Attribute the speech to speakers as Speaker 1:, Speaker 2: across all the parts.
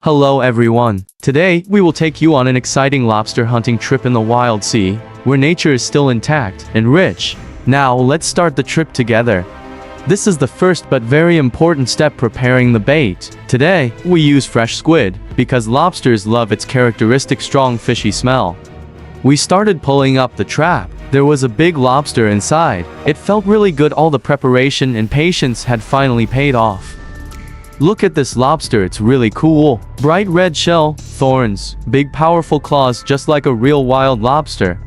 Speaker 1: Hello everyone. Today, we will take you on an exciting lobster hunting trip in the wild sea, where nature is still intact and rich. Now, let's start the trip together. This is the first but very important step preparing the bait. Today, we use fresh squid, because lobsters love its characteristic strong fishy smell. We started pulling up the trap. There was a big lobster inside. It felt really good. All the preparation and patience had finally paid off. Look at this lobster, it's really cool. Bright red shell, thorns, big powerful claws just like a real wild lobster.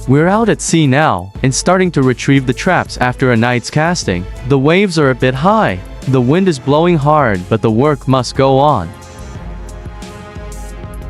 Speaker 1: We're out at sea now, and starting to retrieve the traps after a night's casting. The waves are a bit high. The wind is blowing hard, but the work must go on.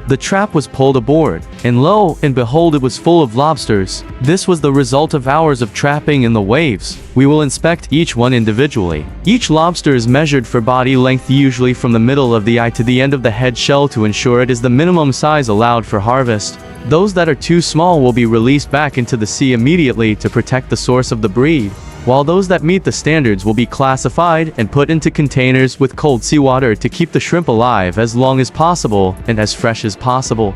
Speaker 1: The trap was pulled aboard, and lo and behold, it was full of lobsters. This was the result of hours of trapping in the waves. We will inspect each one individually. Each lobster is measured for body length, usually from the middle of the eye to the end of the head shell, to ensure it is the minimum size allowed for harvest. Those that are too small will be released back into the sea immediately to protect the source of the breed, while those that meet the standards will be classified and put into containers with cold seawater to keep the shrimp alive as long as possible and as fresh as possible.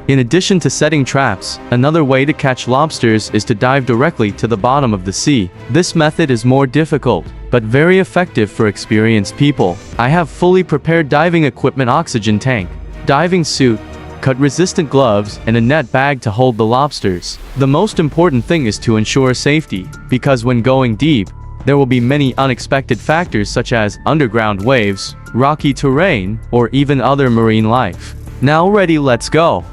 Speaker 1: In addition to setting traps, another way to catch lobsters is to dive directly to the bottom of the sea. This method is more difficult, but very effective for experienced people. I have fully prepared diving equipment, oxygen tank, diving suit, cut-resistant gloves, and a net bag to hold the lobsters. The most important thing is to ensure safety, because when going deep, there will be many unexpected factors such as underground waves, rocky terrain, or even other marine life. Now ready, let's go.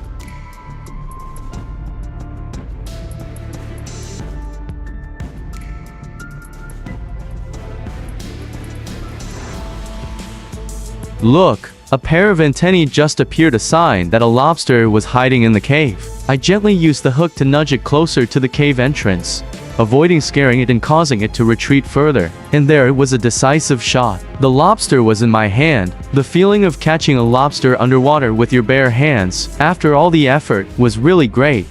Speaker 1: Look, a pair of antennae just appeared, a sign that a lobster was hiding in the cave. I gently used the hook to nudge it closer to the cave entrance, avoiding scaring it and causing it to retreat further. And there it was, a decisive shot. The lobster was in my hand. The feeling of catching a lobster underwater with your bare hands, after all the effort, was really great.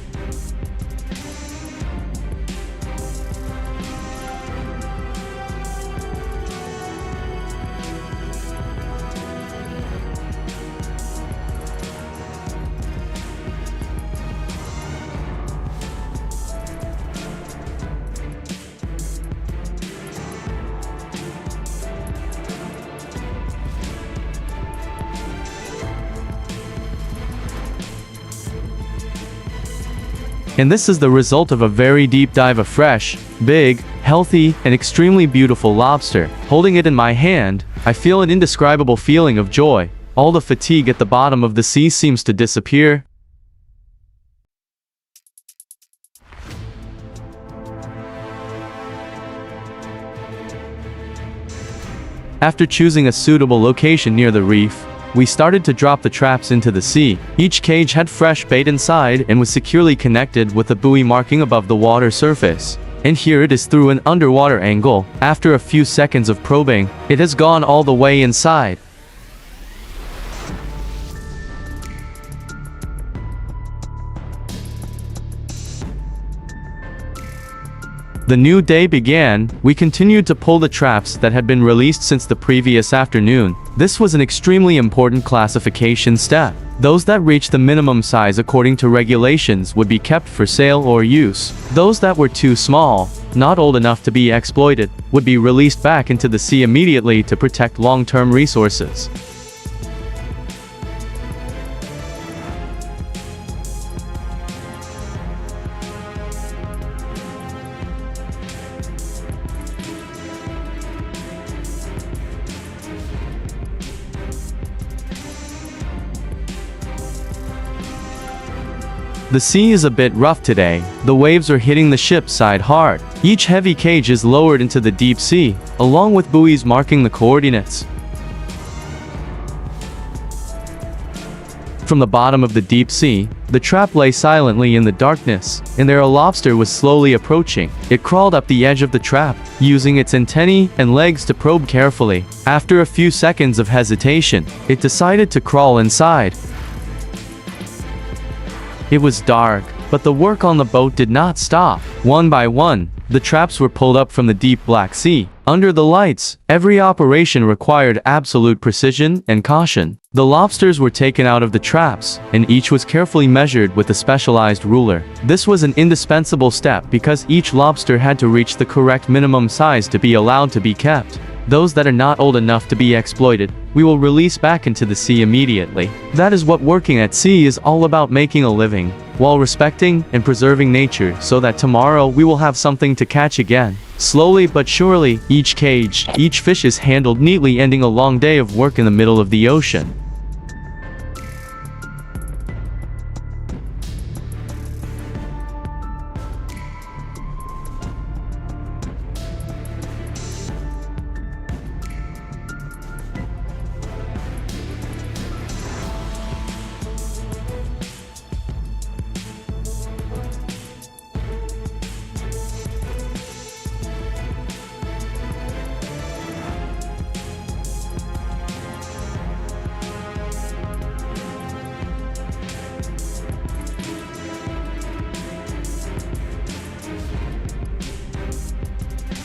Speaker 1: And this is the result of a very deep dive, a fresh, big, healthy, and extremely beautiful lobster. Holding it in my hand, I feel an indescribable feeling of joy. All the fatigue at the bottom of the sea seems to disappear. After choosing a suitable location near the reef, we started to drop the traps into the sea. Each cage had fresh bait inside and was securely connected with a buoy marking above the water surface. And here it is through an underwater angle. After a few seconds of probing, it has gone all the way inside. The new day began. We continued to pull the traps that had been released since the previous afternoon. This was an extremely important classification step. Those that reached the minimum size according to regulations would be kept for sale or use. Those that were too small, not old enough to be exploited, would be released back into the sea immediately to protect long-term resources. The sea is a bit rough today. The waves are hitting the ship's side hard. Each heavy cage is lowered into the deep sea, along with buoys marking the coordinates. From the bottom of the deep sea, the trap lay silently in the darkness, and there a lobster was slowly approaching. It crawled up the edge of the trap, using its antennae and legs to probe carefully. After a few seconds of hesitation, it decided to crawl inside. It was dark, but the work on the boat did not stop. One by one, the traps were pulled up from the deep Black Sea. Under the lights, every operation required absolute precision and caution. The lobsters were taken out of the traps, and each was carefully measured with a specialized ruler. This was an indispensable step because each lobster had to reach the correct minimum size to be allowed to be kept. Those that are not old enough to be exploited, we will release back into the sea immediately. That is what working at sea is all about, making a living, while respecting and preserving nature so that tomorrow we will have something to catch again. Slowly but surely, each cage, each fish is handled neatly, ending a long day of work in the middle of the ocean.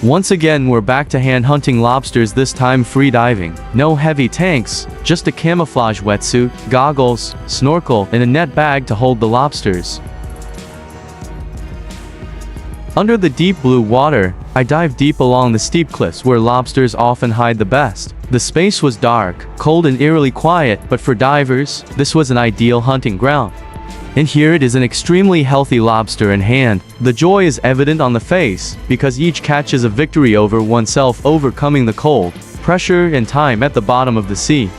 Speaker 1: Once again, we're back to hand hunting lobsters, this time free diving. No heavy tanks, just a camouflage wetsuit, goggles, snorkel, and a net bag to hold the lobsters. Under the deep blue water, I dived deep along the steep cliffs where lobsters often hide the best. The space was dark, cold, and eerily quiet, but for divers, this was an ideal hunting ground. And here it is, an extremely healthy lobster in hand. The joy is evident on the face, because each catch is a victory over oneself, overcoming the cold, pressure, and time at the bottom of the sea.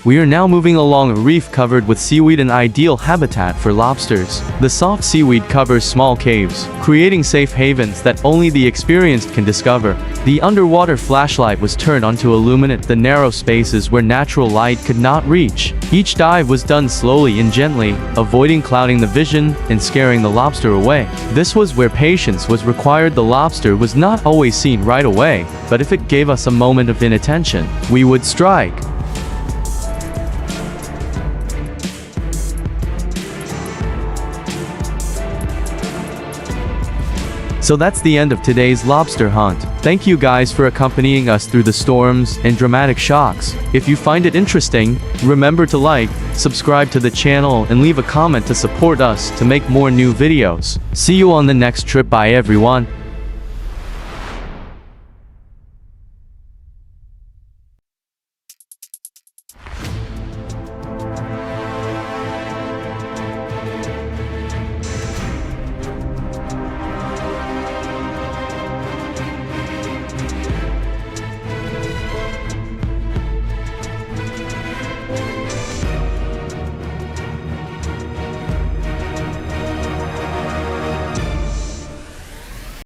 Speaker 1: We are now moving along a reef covered with seaweed, an ideal habitat for lobsters. The soft seaweed covers small caves, creating safe havens that only the experienced can discover. The underwater flashlight was turned on to illuminate the narrow spaces where natural light could not reach. Each dive was done slowly and gently, avoiding clouding the vision and scaring the lobster away. This was where patience was required. The lobster was not always seen right away, but if it gave us a moment of inattention, we would strike. So that's the end of today's lobster hunt. Thank you guys for accompanying us through the storms and dramatic shocks. If you find it interesting, remember to like, subscribe to the channel, and leave a comment to support us to make more new videos. See you on the next trip. Bye everyone.